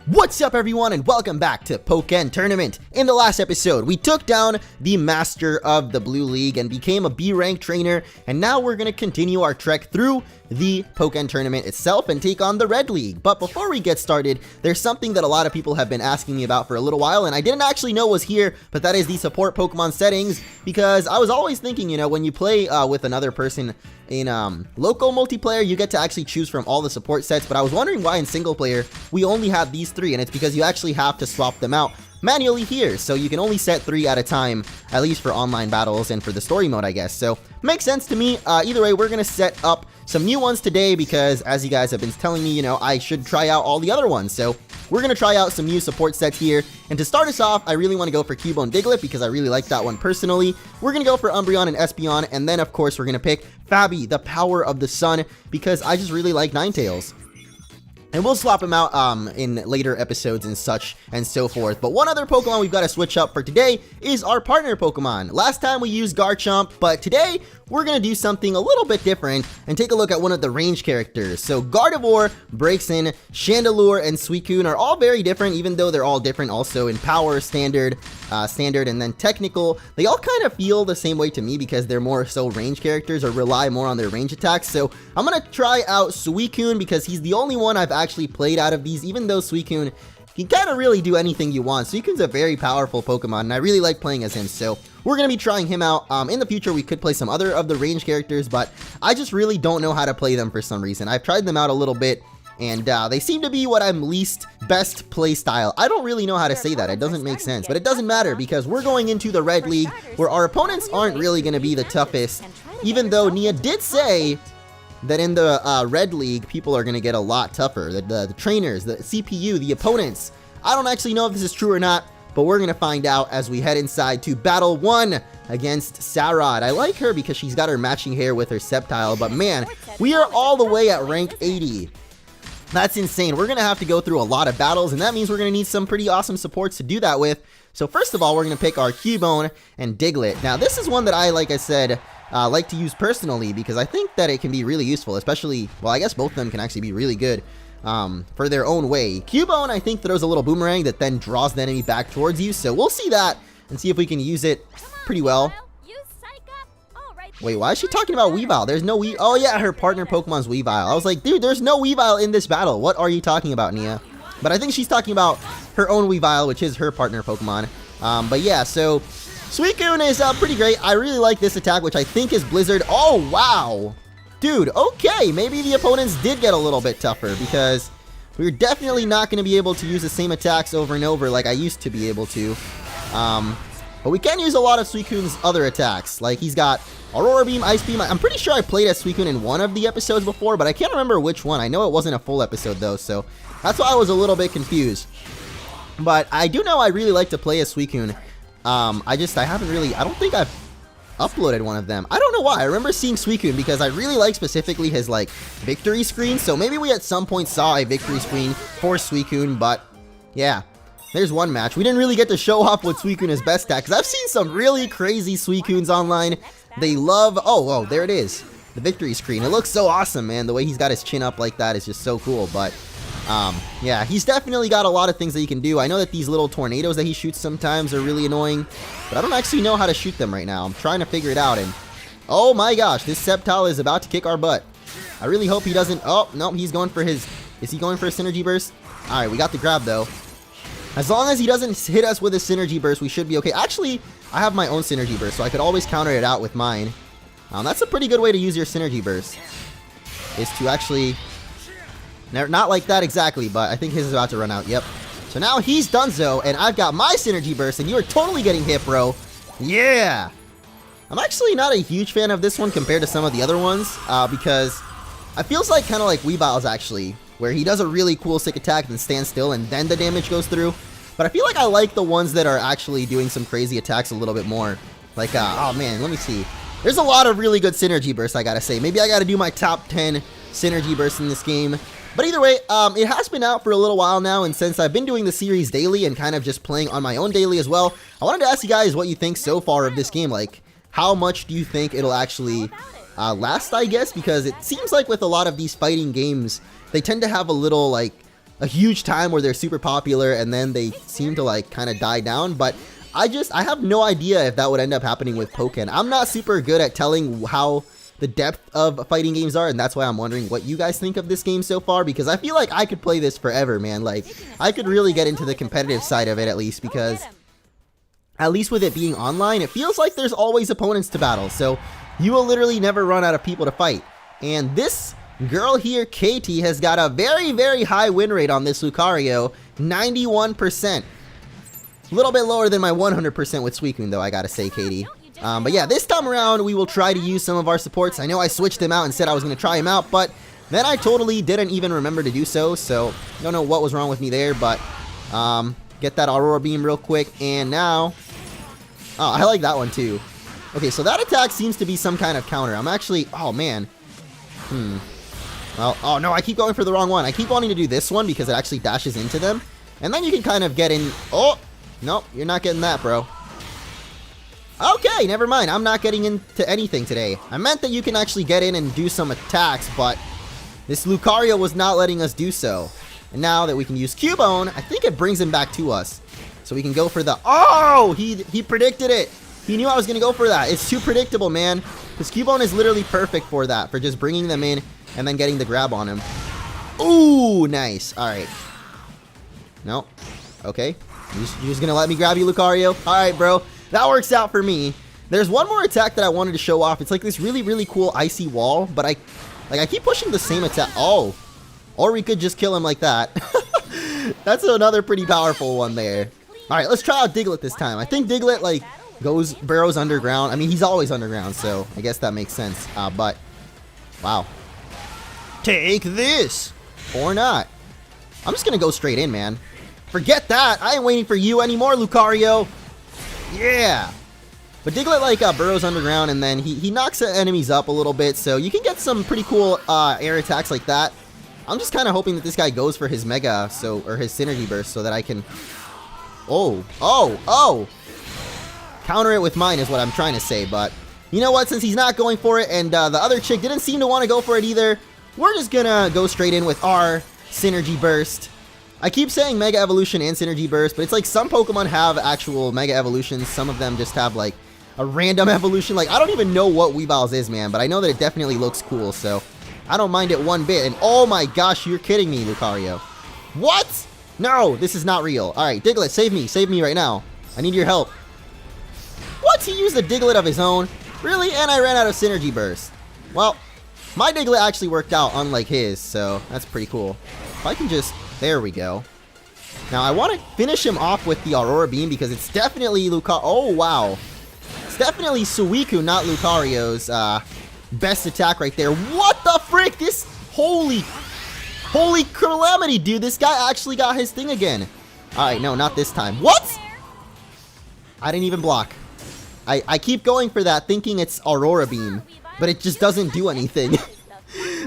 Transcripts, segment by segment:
What's up everyone and welcome back to Pokkén Tournament. In the last episode, we took down the master of the Blue League and became a B-rank trainer, and now we're going to continue our trek through the Pokkén Tournament itself and take on the Red League. But before we get started, there's something that a lot of people have been asking me about for a little while, and I didn't actually know was here, but that is the support Pokemon settings, because I was always thinking, you know, when you play with another person in local multiplayer, you get to actually choose from all the support sets, but I was wondering why in single player we only have these three, and it's because you actually have to swap them out manually here, so you can only set 3 at a time, at least for online battles and for the story mode, I guess. So makes sense to me. Either way, we're gonna set up some new ones today because, as you guys have been telling me, you know, I should try out all the other ones. So we're gonna try out some new support sets here, and to start us off, I really want to go for Cubone Diglett because I really like that one personally. We're gonna go for Umbreon and Espeon, and then of course we're gonna pick Fabi, the Power of the Sun, because I just really like Ninetales. And we'll swap him out in later episodes and such and so forth. But one other Pokemon we've got to switch up for today is our partner Pokemon. Last time we used Garchomp, but today we're going to do something a little bit different and take a look at one of the range characters. So Gardevoir, Braixen, Chandelure, and Suicune are all very different, even though they're all different also in power, standard, and then technical. They all kind of feel the same way to me because they're more so range characters or rely more on their range attacks. So I'm going to try out Suicune because he's the only one I've actually played out of these, even though Suicune can kind of really do anything you want. Suicune's a very powerful Pokemon, and I really like playing as him, so we're going to be trying him out. In the future, we could play some other of the range characters, but I just really don't know how to play them for some reason. I've tried them out a little bit, and they seem to be what I'm least best play style. I don't really know how to say that. It doesn't make sense, but it doesn't matter because we're going into the Red League where our opponents aren't really going to be the toughest, even though Nia did say that in the Red League, people are going to get a lot tougher. The trainers, the CPU, the opponents. I don't actually know if this is true or not, but we're going to find out as we head inside to Battle 1 against Sarad. I like her because she's got her matching hair with her Sceptile, but man, we are all the way at rank 80. That's insane. We're going to have to go through a lot of battles, and that means we're going to need some pretty awesome supports to do that with. So first of all, we're going to pick our Cubone and Diglett. Now, this is one that I, like I said, like to use personally because I think that it can be really useful, especially, well, I guess both of them can actually be really good for their own way. Cubone, I think, throws a little boomerang that then draws the enemy back towards you, so we'll see that and see if we can use it pretty well. Wait, why is she talking about Weavile? There's no oh yeah, her partner Pokemon's Weavile. I was like, dude, there's no Weavile in this battle. What are you talking about, Nia? But I think she's talking about her own Weavile, which is her partner Pokemon. But yeah, so Suicune is pretty great. I really like this attack, which I think is Blizzard. Oh, wow. Dude, okay. Maybe the opponents did get a little bit tougher because we're definitely not going to be able to use the same attacks over and over like I used to be able to. But we can use a lot of Suicune's other attacks. Like, he's got Aurora Beam, Ice Beam. I'm pretty sure I played as Suicune in one of the episodes before, but I can't remember which one. I know it wasn't a full episode, though, so that's why I was a little bit confused. But I do know I really like to play as Suicune. I haven't really, I don't think I've uploaded one of them. I don't know why. I remember seeing Suicune because I really like specifically his, like, victory screen. So maybe we at some point saw a victory screen for Suicune, but yeah. There's one match. We didn't really get to show off what Suicune is best at, because I've seen some really crazy Suicunes online. They love, oh, there it is. The victory screen. It looks so awesome, man. The way he's got his chin up like that is just so cool, but yeah, he's definitely got a lot of things that he can do. I know that these little tornadoes that he shoots sometimes are really annoying, but I don't actually know how to shoot them right now. I'm trying to figure it out, and oh my gosh, this Sceptile is about to kick our butt. I really hope he doesn't, oh, no, he's going for his, is he going for a Synergy Burst? Alright, we got the grab though. As long as he doesn't hit us with a Synergy Burst, we should be okay. Actually, I have my own Synergy Burst, so I could always counter it out with mine. That's a pretty good way to use your Synergy Burst, is to actually, not like that exactly, but I think his is about to run out. Yep. So now he's done so, and I've got my Synergy Burst, and you are totally getting hit, bro. Yeah! I'm actually not a huge fan of this one compared to some of the other ones, because it feels like kind of like Weavile's actually, where he does a really cool sick attack and stands still and then the damage goes through. But I feel like I like the ones that are actually doing some crazy attacks a little bit more. Like, oh man, let me see. There's a lot of really good Synergy Bursts, I gotta say. Maybe I gotta do my top 10 Synergy Bursts in this game. But either way, it has been out for a little while now, and since I've been doing the series daily and kind of just playing on my own daily as well, I wanted to ask you guys what you think so far of this game. Like, how much do you think it'll actually last, I guess? Because it seems like with a lot of these fighting games, they tend to have a little, like, a huge time where they're super popular and then they seem to like kind of die down, but I have no idea if that would end up happening with Pokkén. I'm not super good at telling how the depth of fighting games are, and that's why I'm wondering what you guys think of this game so far, because I feel like I could play this forever, man. Like, I could really get into the competitive side of it at least, because at least with it being online, it feels like there's always opponents to battle, so you will literally never run out of people to fight. And this girl here, Katie, has got a very, very high win rate on this Lucario, 91%. A little bit lower than my 100% with Suicune, though, I gotta say, Katie. But yeah, this time around, we will try to use some of our supports. I know I switched them out and said I was going to try him out, but then I totally didn't even remember to do so, so don't know what was wrong with me there, but get that Aurora Beam real quick, and now... Oh, I like that one, too. Okay, so that attack seems to be some kind of counter. I'm actually... Oh, man. Well, oh, no, I keep going for the wrong one. I keep wanting to do this one because it actually dashes into them, and then you can kind of get in... Oh! Nope, you're not getting that, bro. Okay, never mind. I'm not getting into anything today. I meant that you can actually get in and do some attacks, but this Lucario was not letting us do so. And now that we can use Cubone, I think it brings him back to us. So we can go for the... Oh! He predicted it! He knew I was going to go for that. It's too predictable, man. Because Cubone is literally perfect for that, for just bringing them in and then getting the grab on him. Ooh, nice. Alright. No. Okay. You're just going to let me grab you, Lucario? Alright, bro. That works out for me. There's one more attack that I wanted to show off. It's like this really, really cool icy wall, but I keep pushing the same attack. Oh, or we could just kill him like that. That's another pretty powerful one there. All right, let's try out Diglett this time. I think Diglett like burrows underground. I mean, he's always underground, so I guess that makes sense. But wow, take this or not. I'm just gonna go straight in, man. Forget that. I ain't waiting for you anymore, Lucario. Yeah! But Diglett like burrows underground, and then he knocks the enemies up a little bit, so you can get some pretty cool air attacks like that. I'm just kind of hoping that this guy goes for his Mega, or his Synergy Burst, so that I can... Oh! Counter it with mine is what I'm trying to say, but you know what? Since he's not going for it, and the other chick didn't seem to want to go for it either, we're just gonna go straight in with our Synergy Burst. I keep saying Mega Evolution and Synergy Burst, but it's like some Pokemon have actual Mega Evolutions. Some of them just have like a random evolution. Like, I don't even know what Weeballs is, man, but I know that it definitely looks cool, so I don't mind it one bit. And oh my gosh, you're kidding me, Lucario. What? No, this is not real. Alright, Diglett, save me. Save me right now. I need your help. What? He used a Diglett of his own? Really? And I ran out of Synergy Burst. Well, my Diglett actually worked out unlike his, so that's pretty cool. If I can just... There we go. Now, I want to finish him off with the Aurora Beam because it's definitely Oh, wow. It's definitely Suicune, not Lucario's best attack right there. What the frick? This... Holy calamity, dude. This guy actually got his thing again. Alright, no, not this time. What? I didn't even block. I keep going for that thinking it's Aurora Beam, but it just doesn't do anything.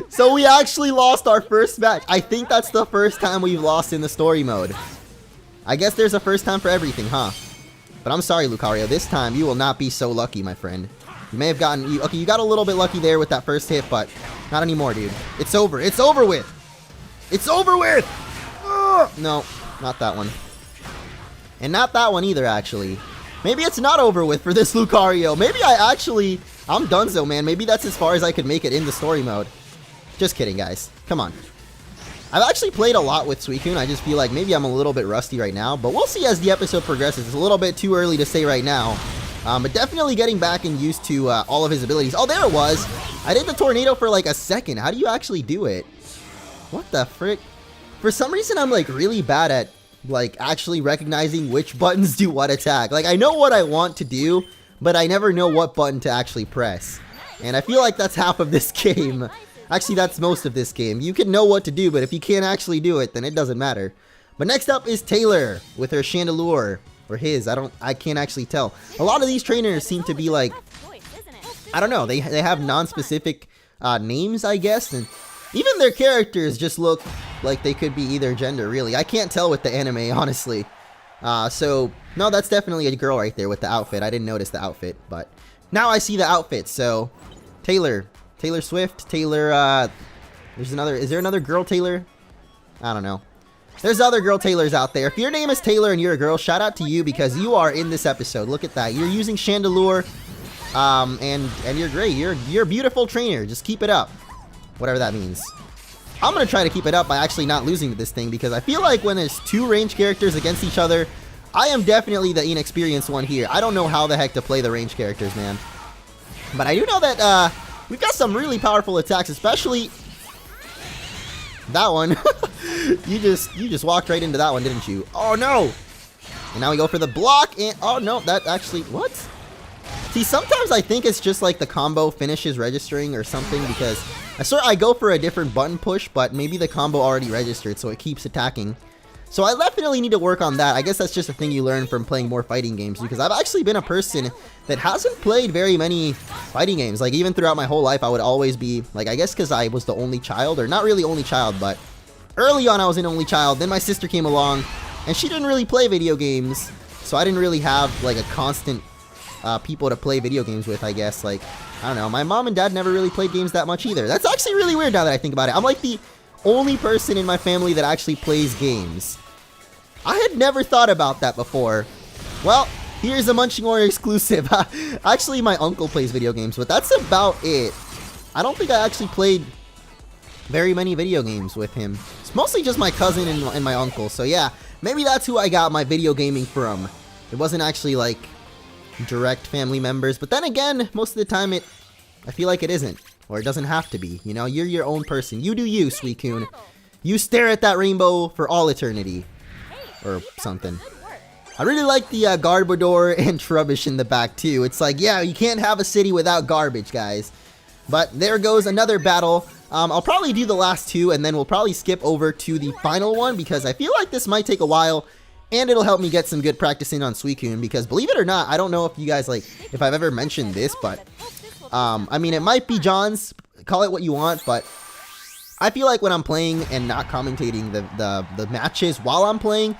So we actually lost our first match. I think that's the first time we've lost in the story mode. I guess there's a first time for everything, huh? But I'm sorry, Lucario. This time, you will not be so lucky, my friend. You may have gotten... Okay, you got a little bit lucky there with that first hit, but not anymore, dude. It's over. It's over with. It's over with! Ugh! No, not that one. And not that one either, actually. Maybe it's not over with for this Lucario. Maybe I'm donezo, man. Maybe that's as far as I could make it in the story mode. Just kidding, guys. Come on. I've actually played a lot with Suicune. I just feel like maybe I'm a little bit rusty right now, but we'll see as the episode progresses. It's a little bit too early to say right now. But definitely getting back and used to all of his abilities. Oh, there it was. I did the tornado for like a second. How do you actually do it? What the frick? For some reason, I'm like really bad at like actually recognizing which buttons do what attack. Like, I know what I want to do, but I never know what button to actually press. And I feel like that's half of this game. Actually, that's most of this game. You can know what to do, but if you can't actually do it, then it doesn't matter. But next up is Taylor with her Chandelure. Or his. I can't actually tell. A lot of these trainers seem to be like... I don't know. They have non-specific names, I guess. And even their characters just look like they could be either gender, really. I can't tell with the anime, honestly. So, no, that's definitely a girl right there with the outfit. I didn't notice the outfit, but now I see the outfit. So, Taylor Swift, Taylor, there's another, is there another girl Taylor? I don't know. There's other girl Taylors out there. If your name is Taylor and you're a girl, shout out to you because you are in this episode. Look at that. You're using Chandelure, and you're great. You're a beautiful trainer. Just keep it up. Whatever that means. I'm going to try to keep it up by actually not losing to this thing because I feel like when there's two range characters against each other, I am definitely the inexperienced one here. I don't know how the heck to play the range characters, man. But I do know that we've got some really powerful attacks, especially that one. you just walked right into that one, didn't you? Oh no! And now we go for the block, and oh no, that actually, what? See, sometimes I think it's just like the combo finishes registering or something because I swear I go for a different button push, but maybe the combo already registered, so it keeps attacking. So I definitely need to work on that. I guess that's just a thing you learn from playing more fighting games because I've actually been a person that hasn't played very many fighting games. Like even throughout my whole life, I would always be like, I guess because I was the only child, or not really only child, but early on I was an only child. Then my sister came along and she didn't really play video games. So I didn't really have like a constant people to play video games with, I guess. Like, I don't know. My mom and dad never really played games that much either. That's actually really weird now that I think about it. I'm like the only person in my family that actually plays games. I had never thought about that before. Well, here's a MunchingOrange exclusive. Actually, my uncle plays video games, but that's about it. I don't think I actually played very many video games with him. It's mostly just my cousin and my uncle. So yeah, maybe that's who I got my video gaming from. It wasn't actually like direct family members, but then again, most of the time I feel like it isn't. Or it doesn't have to be, you know? You're your own person. You do you, Suicune. You stare at that rainbow for all eternity. Or something. I really like the Garbodor and Trubbish in the back, too. It's like, yeah, you can't have a city without garbage, guys. But there goes another battle. I'll probably do the last two, and then we'll probably skip over to the final one, because I feel like this might take a while, and it'll help me get some good practice in on Suicune, because believe it or not, I don't know if you guys, like, if I've ever mentioned this, but I mean, it might be John's, call it what you want, but I feel like when I'm playing and not commentating the matches while I'm playing,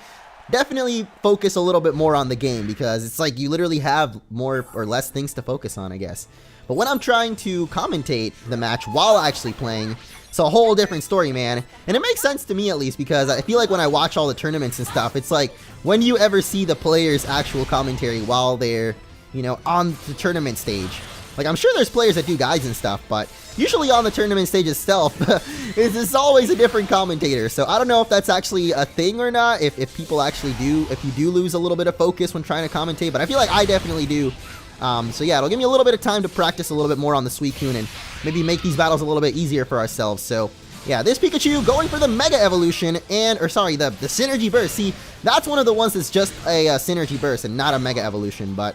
definitely focus a little bit more on the game, because it's like you literally have more or less things to focus on, I guess. But when I'm trying to commentate the match while actually playing, it's a whole different story, man. And it makes sense to me, at least, because I feel like when I watch all the tournaments and stuff, it's like when you ever see the players' actual commentary while they're, you know, on the tournament stage. Like, I'm sure there's players that do guides and stuff, but usually on the tournament stage itself, it's always a different commentator. So I don't know if that's actually a thing or not, if people actually do, if you do lose a little bit of focus when trying to commentate, but I feel like I definitely do. So yeah, it'll give me a little bit of time to practice a little bit more on the Suicune and maybe make these battles a little bit easier for ourselves. So yeah, this Pikachu going for the Mega Evolution and, or sorry, the Synergy Burst. See, that's one of the ones that's just a Synergy Burst and not a Mega Evolution, but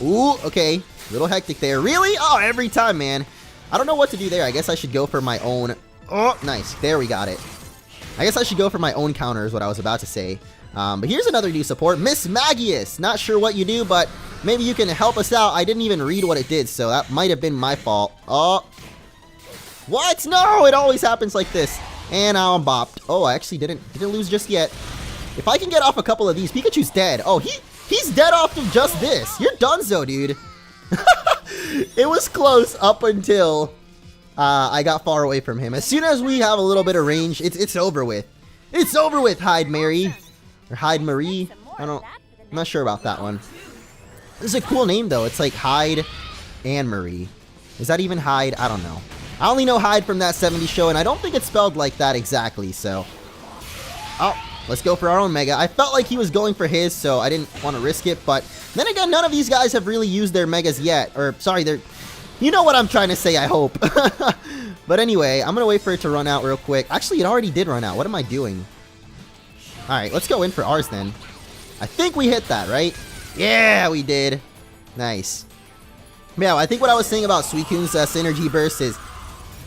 ooh, okay. A little hectic there. Really? Oh, every time, man. I don't know what to do there. I guess I should go for my own. Oh, nice. There we got it. I guess I should go for my own counter is what I was about to say. But here's another new support. Miss Magius. Not sure what you do, but maybe you can help us out. I didn't even read what it did, so that might have been my fault. Oh. What? No, it always happens like this. And now I'm bopped. Oh, I actually didn't lose just yet. If I can get off a couple of these, Pikachu's dead. Oh, he's dead off of just this. You're donezo, dude. It was close up until I got far away from him. As soon as we have a little bit of range, it's over with. It's over with, Hyde Mary. Or Hyde Marie. I'm not sure about that one. This is a cool name, though. It's like Hyde and Marie. Is that even Hyde? I don't know. I only know Hyde from that 70s show, and I don't think it's spelled like that exactly, so. Oh, let's go for our own Mega. I felt like he was going for his, so I didn't want to risk it, but then again, none of these guys have really used their Megas yet. Or, sorry, you know what I'm trying to say, I hope. But anyway, I'm going to wait for it to run out real quick. Actually, it already did run out. What am I doing? Alright, let's go in for ours then. I think we hit that, right? Yeah, we did. Nice. Yeah, I think what I was saying about Suicune's Synergy Burst is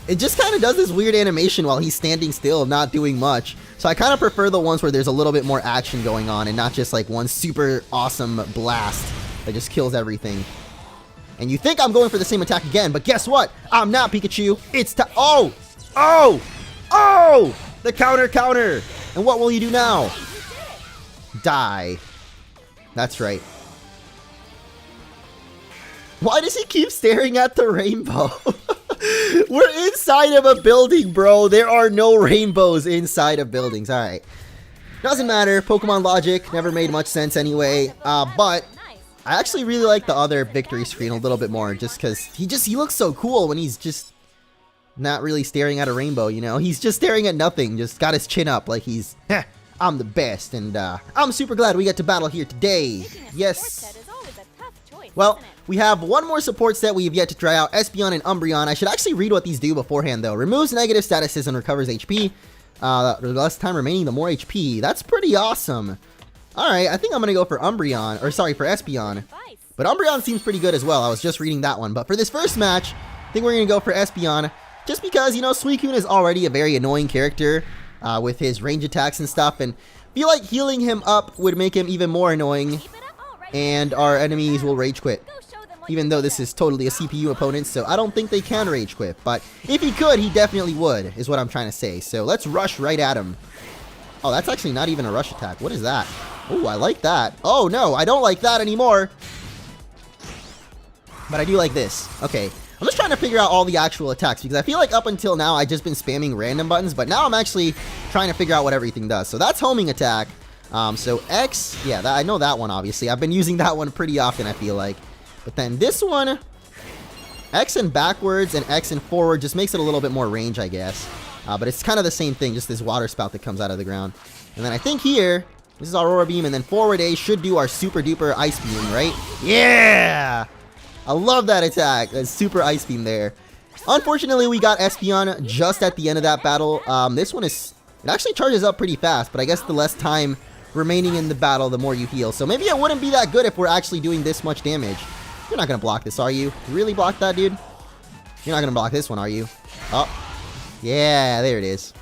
it just kind of does this weird animation while he's standing still, not doing much. So I kind of prefer the ones where there's a little bit more action going on and not just like one super awesome blast that just kills everything. And you think I'm going for the same attack again, but guess what? I'm not, Pikachu. It's time. Oh! Oh! Oh! The counter! And what will you do now? Die. That's right. Why does he keep staring at the rainbow? We're inside of a building, bro. There are no rainbows inside of buildings. All right. Doesn't matter. Pokemon logic never made much sense anyway. But I actually really like the other victory screen a little bit more, just because he looks so cool when he's just not really staring at a rainbow, you know? He's just staring at nothing, just got his chin up like he's, I'm the best, and I'm super glad we get to battle here today. Yes. Well, we have one more support set we have yet to try out, Espeon and Umbreon. I should actually read what these do beforehand, though. Removes negative statuses and recovers HP. The less time remaining, the more HP. That's pretty awesome. Alright, I think I'm going to go for Umbreon, or sorry, for Espeon. But Umbreon seems pretty good as well. I was just reading that one. But for this first match, I think we're going to go for Espeon. Just because, you know, Suicune is already a very annoying character with his range attacks and stuff. And I feel like healing him up would make him even more annoying. And our enemies will rage quit. Even though this is totally a CPU opponent, so I don't think they can rage quit. But if he could, he definitely would, is what I'm trying to say. So let's rush right at him. Oh, that's actually not even a rush attack. What is that? Oh, I like that. Oh, no, I don't like that anymore. But I do like this. Okay, I'm just trying to figure out all the actual attacks, because I feel like up until now, I've just been spamming random buttons, but now I'm actually trying to figure out what everything does. So that's homing attack. So X, yeah, I know that one, obviously. I've been using that one pretty often, I feel like. But then this one, X and backwards and X and forward just makes it a little bit more range, I guess. But it's kind of the same thing, just this water spout that comes out of the ground. And then I think here, this is Aurora Beam, and then forward A should do our super duper Ice Beam, right? Yeah! I love that attack, that super Ice Beam there. Unfortunately, we got Espeon just at the end of that battle. This one is, it actually charges up pretty fast, but I guess the less time remaining in the battle, the more you heal. So maybe it wouldn't be that good if we're actually doing this much damage. You're not going to block this, are you? You really block that, dude? You're not going to block this one, are you? Oh. Yeah, there it is.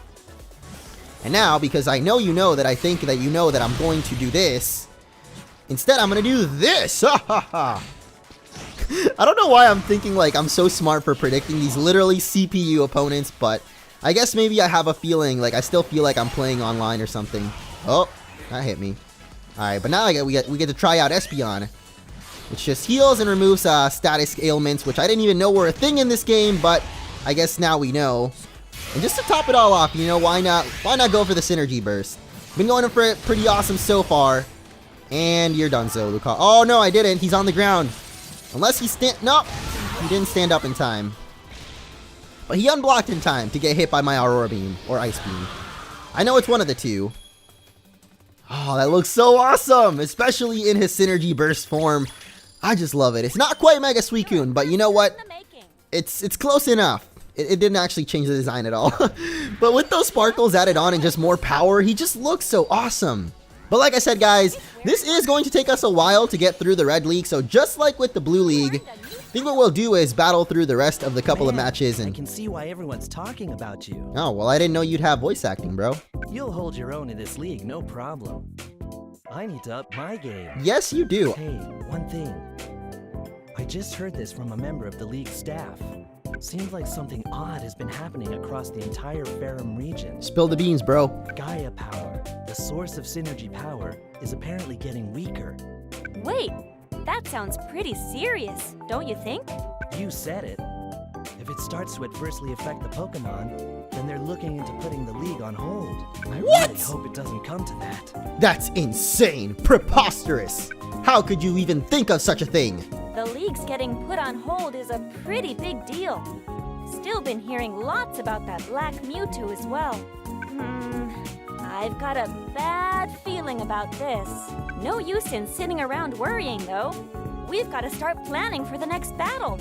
And now, because I know you know that I think that you know that I'm going to do this, instead I'm going to do this! Ha ha ha! I don't know why I'm thinking like I'm so smart for predicting these literally CPU opponents, but I guess maybe I have a feeling, like I still feel like I'm playing online or something. Oh, that hit me. Alright, but now we get to try out Espeon, which just heals and removes status ailments, which I didn't even know were a thing in this game, but I guess now we know. And just to top it all off, you know, why not go for the Synergy Burst? Been going for it pretty awesome so far. And you're done, so Luca. Oh, no, I didn't. He's on the ground. Unless he nope, he didn't stand up in time. But he unblocked in time to get hit by my Aurora Beam, or Ice Beam. I know it's one of the two. Oh, that looks so awesome, especially in his Synergy Burst form. I just love it. It's not quite Mega Suicune, but you know what? It's close enough. It didn't actually change the design at all. But with those sparkles added on and just more power, he just looks so awesome. But like I said, guys, this is going to take us a while to get through the Red League. So just like with the Blue League, I think what we'll do is battle through the rest of the couple of matches. And I can see why everyone's talking about you. Oh, well, I didn't know you'd have voice acting, bro. You'll hold your own in this league, no problem. I need to up my game. Yes, you do. Hey, one thing. I just heard this from a member of the league staff. Seems like something odd has been happening across the entire Ferrum region. Spill the beans, bro. Gaia power, the source of synergy power, is apparently getting weaker. Wait, that sounds pretty serious, don't you think? You said it. If it starts to adversely affect the Pokemon, then they're looking into putting the league on hold. I really hope it doesn't come to that. That's insane. Preposterous. How could you even think of such a thing? The league's getting put on hold is a pretty big deal. Still been hearing lots about that black Mewtwo as well. I've got a bad feeling about this. No use in sitting around worrying, though. We've got to start planning for the next battle.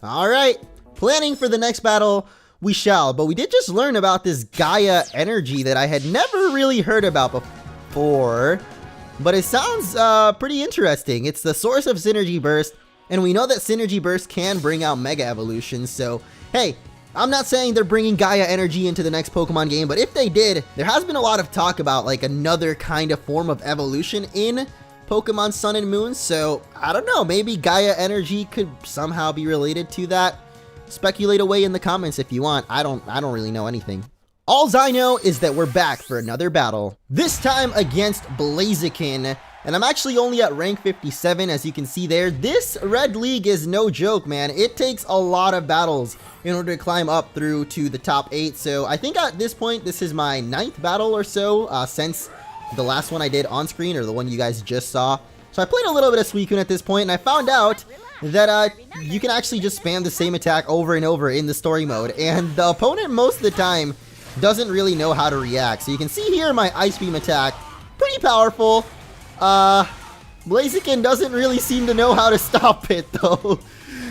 Alright, planning for the next battle we shall. But we did just learn about this Gaia energy that I had never really heard about before. But it sounds pretty interesting. It's the source of Synergy Burst, and we know that Synergy Burst can bring out Mega Evolutions, so hey, I'm not saying they're bringing Gaia energy into the next Pokemon game, but if they did, there has been a lot of talk about like another kind of form of evolution in Pokemon Sun and Moon, so I don't know, maybe Gaia energy could somehow be related to that. Speculate away in the comments if you want. I don't really know anything. Alls I know is that we're back for another battle, this time against Blaziken. And I'm actually only at rank 57, as you can see there. This red league is no joke, man. It takes a lot of battles in order to climb up through to the top 8. So I think at this point, this is my 9th battle or so since the last one I did on screen, or the one you guys just saw. So I played a little bit of Suicune at this point, and I found out that you can actually just spam the same attack over and over in the story mode. And the opponent most of the time doesn't really know how to react. So you can see here my Ice Beam attack, pretty powerful. Blaziken doesn't really seem to know how to stop it though.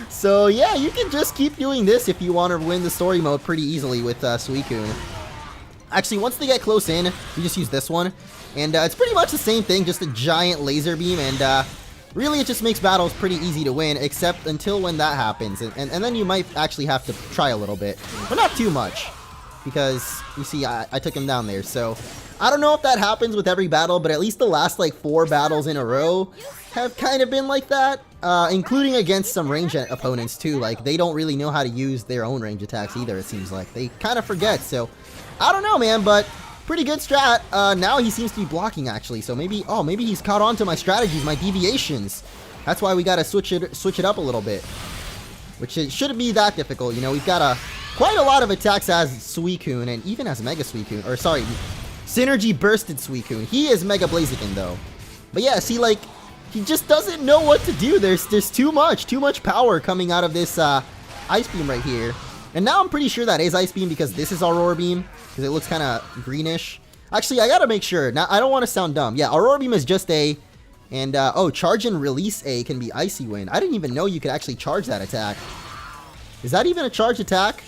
So yeah, you can just keep doing this if you want to win the story mode pretty easily with Suicune. Actually, once they get close in, you just use this one. And it's pretty much the same thing, just a giant laser beam. And really it just makes battles pretty easy to win, except until when that happens. And then you might actually have to try a little bit, but not too much. Because, you see, I took him down there. So I don't know if that happens with every battle, but at least the last like 4 battles in a row have kind of been like that, including against some range opponents too. Like, they don't really know how to use their own range attacks either, it seems like. They kind of forget, so I don't know, man, but pretty good strat. Now he seems to be blocking, actually, so maybe, oh, maybe he's caught on to my strategies, my deviations. That's why we gotta switch it up a little bit, which it shouldn't be that difficult. You know, we've got quite a lot of attacks as Suicune, and even as Mega Suicune, or sorry, Synergy Bursted Suicune. He is Mega Blaziken though. But yeah, see, like, he just doesn't know what to do. There's too much power coming out of this Ice Beam right here. And now I'm pretty sure that is Ice Beam because this is Aurora Beam, because it looks kind of greenish. Actually, I gotta make sure. Now, I don't want to sound dumb. Yeah, Aurora Beam is just A, and oh, Charge and Release A can be Icy Wind. I didn't even know you could actually charge that attack. Is that even a charge attack?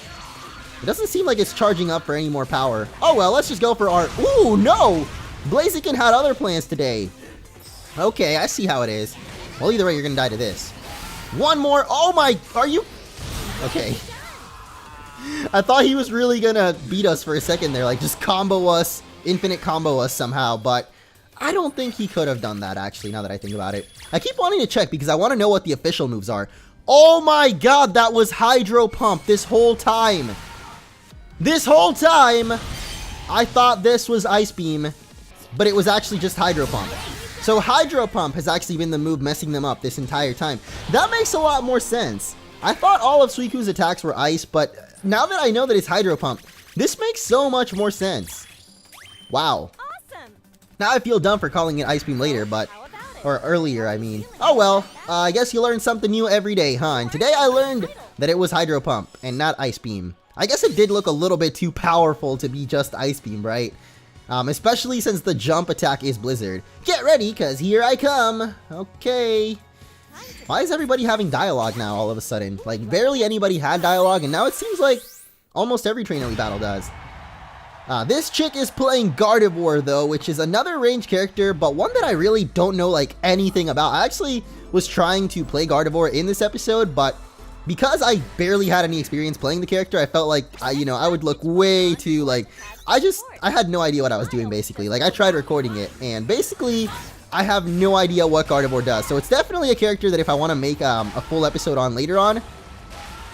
It doesn't seem like it's charging up for any more power. Oh well, let's just go for our... Ooh, no! Blaziken had other plans today. Okay, I see how it is. Well, either way, you're gonna die to this. One more... Oh my... Are you... Okay. I thought he was really gonna beat us for a second there. Like, just combo us, infinite combo us somehow. But I don't think he could have done that, actually, now that I think about it. I keep wanting to check because I want to know what the official moves are. Oh my god, that was Hydro Pump this whole time. This whole time, I thought this was Ice Beam, but it was actually just Hydro Pump. So Hydro Pump has actually been the move messing them up this entire time. That makes a lot more sense. I thought all of Suicune's attacks were Ice, but now that I know that it's Hydro Pump, this makes so much more sense. Wow. Awesome. Now I feel dumb for calling it Ice Beam later, but... Or earlier, I mean. Oh well, I guess you learn something new every day, huh? And today I learned that it was Hydro Pump and not Ice Beam. I guess it did look a little bit too powerful to be just Ice Beam, right? Especially since the jump attack is Blizzard. Get ready, cause here I come. Okay. Why is everybody having dialogue now all of a sudden? Like, barely anybody had dialogue, and now it seems like almost every trainer we battle does. This chick is playing Gardevoir, though, which is another range character, but one that I really don't know, like, anything about. I actually was trying to play Gardevoir in this episode, but because I barely had any experience playing the character, I felt like, I would look way too, like, I had no idea what I was doing, basically. Like, I tried recording it, and basically, I have no idea what Gardevoir does. So it's definitely a character that if I want to make a full episode on later on,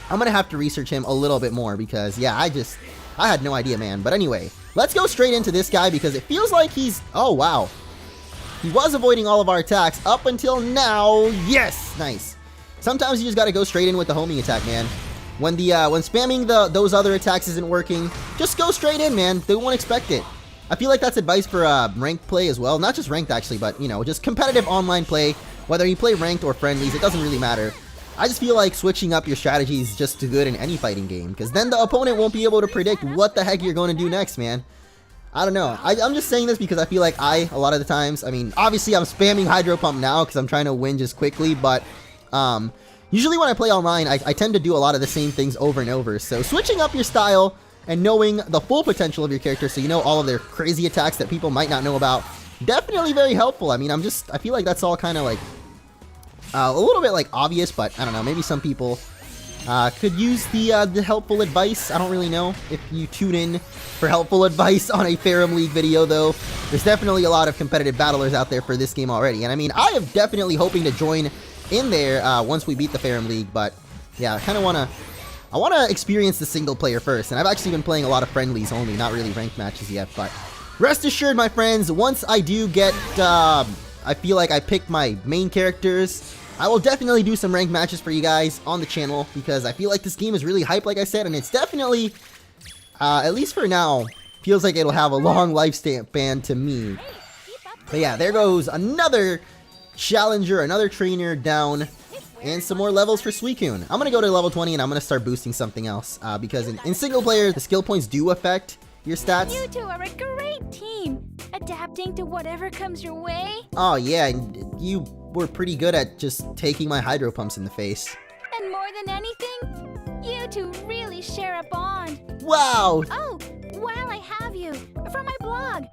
I'm going to have to research him a little bit more, because, yeah, I had no idea, man. But anyway, let's go straight into this guy, because it feels like he's, oh, wow. He was avoiding all of our attacks up until now. Yes, nice. Sometimes you just gotta go straight in with the homing attack, man. When spamming those other attacks isn't working, just go straight in, man. They won't expect it. I feel like that's advice for ranked play as well. Not just ranked, actually, but, just competitive online play. Whether you play ranked or friendlies, it doesn't really matter. I just feel like switching up your strategy is just too good in any fighting game, because then the opponent won't be able to predict what the heck you're going to do next, man. I don't know. I'm just saying this because I feel like a lot of the times, I mean, obviously I'm spamming Hydro Pump now because I'm trying to win just quickly, but usually when I play online, I tend to do a lot of the same things over and over. So switching up your style and knowing the full potential of your character, so you know all of their crazy attacks that people might not know about, definitely very helpful. I mean, I feel like that's all kind of like a little bit like obvious, but I don't know, maybe some people could use the helpful advice. I don't really know if you tune in for helpful advice on a Ferrum League video, though. There's definitely a lot of competitive battlers out there for this game already, and I mean, I am definitely hoping to join in there once we beat the Ferrum League, but yeah, I want to experience the single player first, and I've actually been playing a lot of friendlies only, not really ranked matches yet, but rest assured, my friends, once I do get I feel like I picked my main characters. I will definitely do some ranked matches for you guys on the channel because I feel like this game is really hype, like I said, and it's definitely, at least for now, feels like it'll have a long lifespan to me. But yeah, there goes another challenger, another trainer down, and some more levels for Suicune. I'm gonna go to level 20 and I'm gonna start boosting something else because in single player, the skill points do affect your stats. You two are a great team, adapting to whatever comes your way. Oh yeah, and you were pretty good at just taking my hydro pumps in the face. And more than anything, you two really share a bond. Wow! Oh, while I have you, from my blog,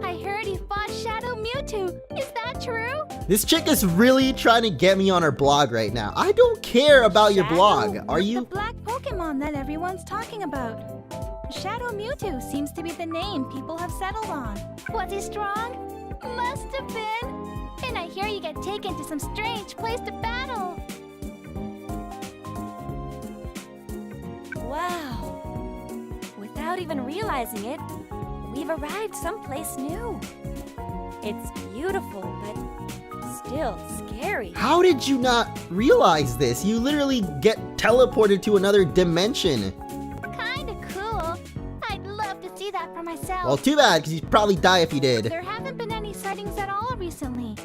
I heard you fought Shadow Mewtwo. Is that true? This chick is really trying to get me on her blog right now. I don't care about your blog. Are you? The black Pokemon that everyone's talking about. Shadow Mewtwo seems to be the name people have settled on. Was he strong? Must have been. And I hear you get taken to some strange place to battle. Wow. Without even realizing it, we've arrived someplace new. It's beautiful, but still scary. How did you not realize this? You literally get teleported to another dimension. Kinda cool. I'd love to see that for myself. Well, too bad, because you'd probably die if you did. There haven't been any sightings at all recently.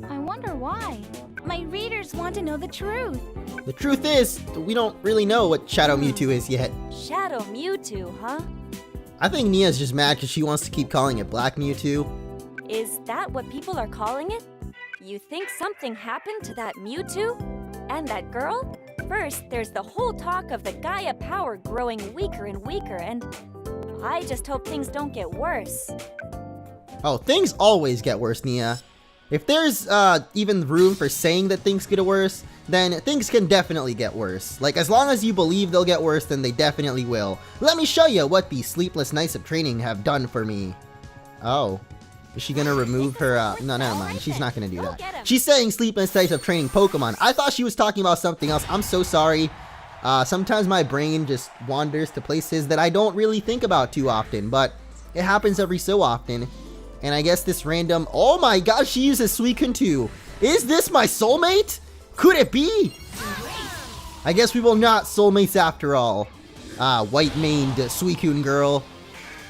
I wonder why. My readers want to know the truth. The truth is, we don't really know what Shadow Mewtwo is yet. Shadow Mewtwo, huh? I think Nia's just mad because she wants to keep calling it Black Mewtwo. Is that what people are calling it? You think something happened to that Mewtwo? And that girl? First, there's the whole talk of the Gaia power growing weaker and weaker, and I just hope things don't get worse. Oh, things always get worse, Nia. If there's even room for saying that things get worse, then things can definitely get worse. Like, as long as you believe they'll get worse, then they definitely will. Let me show you what the sleepless nights of training have done for me. Oh. Is she gonna remove her, no, never mind. She's not gonna do that. She's saying sleepless nights of training Pokemon. I thought she was talking about something else. I'm so sorry. Sometimes my brain just wanders to places that I don't really think about too often, but it happens every so often. And I guess this random, oh my gosh, she uses Suicune too. Is this my soulmate? Could it be? I guess we will not soulmates after all. White-maned Suicune girl.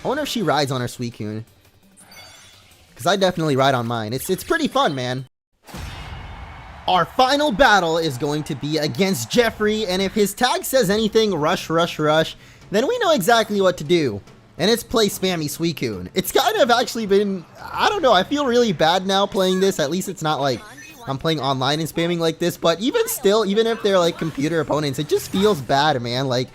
I wonder if she rides on her Suicune. Because I definitely ride on mine. It's pretty fun, man. Our final battle is going to be against Jeffrey, and if his tag says anything, rush, rush, rush, then we know exactly what to do. And it's play spammy Suicune. It's kind of actually been, I don't know, I feel really bad now playing this. At least it's not like I'm playing online and spamming like this, but even still, even if they're like computer opponents, it just feels bad, man. Like,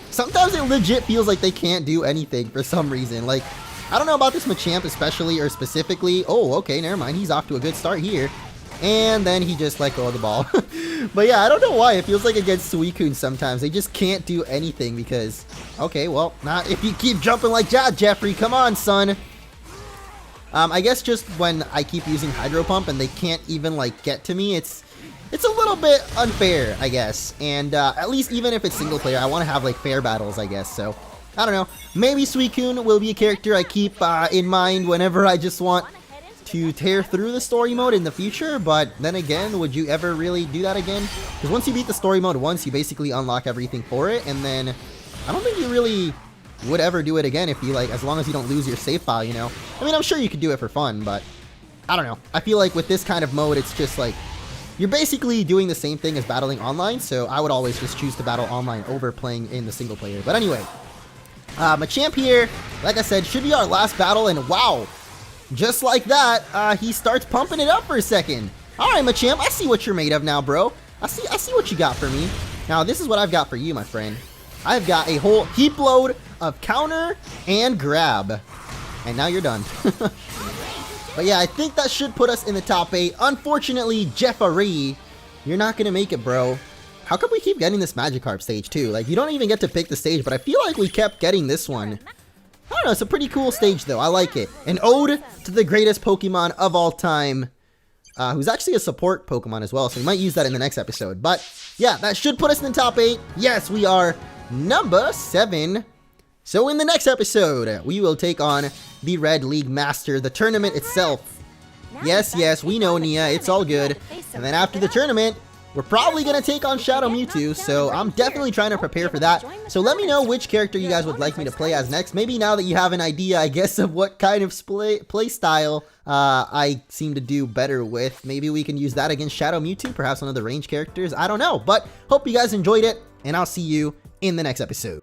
sometimes it legit feels like they can't do anything for some reason. Like, I don't know about this Machamp especially or specifically. Oh, okay, never mind. He's off to a good start here. And then he just let go of the ball. But yeah, I don't know why. It feels like against Suicune sometimes. They just can't do anything because... Okay, well, not if you keep jumping like that, Jeffrey. Come on, son. I guess just when I keep using Hydro Pump and they can't even, like, get to me, it's a little bit unfair, I guess. And at least even if it's single player, I want to have, like, fair battles, I guess. So, I don't know. Maybe Suicune will be a character I keep in mind whenever I just want to tear through the story mode in the future, but then again, would you ever really do that again? Because once you beat the story mode once, you basically unlock everything for it, and then I don't think you really would ever do it again if you, like, as long as you don't lose your save file, you know? I mean, I'm sure you could do it for fun, but I don't know. I feel like with this kind of mode, it's just like, you're basically doing the same thing as battling online, so I would always just choose to battle online over playing in the single player. But anyway, Machamp here, like I said, should be our last battle, and wow! Just like that, he starts pumping it up for a second. Alright, Machamp, I see what you're made of now, bro. I see what you got for me. Now, this is what I've got for you, my friend. I've got a whole heap load of counter and grab. And now you're done. But yeah, I think that should put us in the top 8. Unfortunately, Jeffrey, you're not going to make it, bro. How come we keep getting this Magikarp stage, too? Like, you don't even get to pick the stage, but I feel like we kept getting this one. I don't know, it's a pretty cool stage though, I like it. An ode to the greatest Pokemon of all time, who's actually a support Pokemon as well, so we might use that in the next episode. But yeah, that should put us in the top 8. Yes, we are number 7. So in the next episode, we will take on the Red League Master, the tournament itself. Yes, we know, Nia. It's all good. And then after the tournament, we're probably going to take on Shadow Mewtwo, so I'm definitely trying to prepare for that. So let me know which character you guys would like me to play as next. Maybe now that you have an idea, I guess, of what kind of play style I seem to do better with. Maybe we can use that against Shadow Mewtwo, perhaps one of the range characters. I don't know, but hope you guys enjoyed it, and I'll see you in the next episode.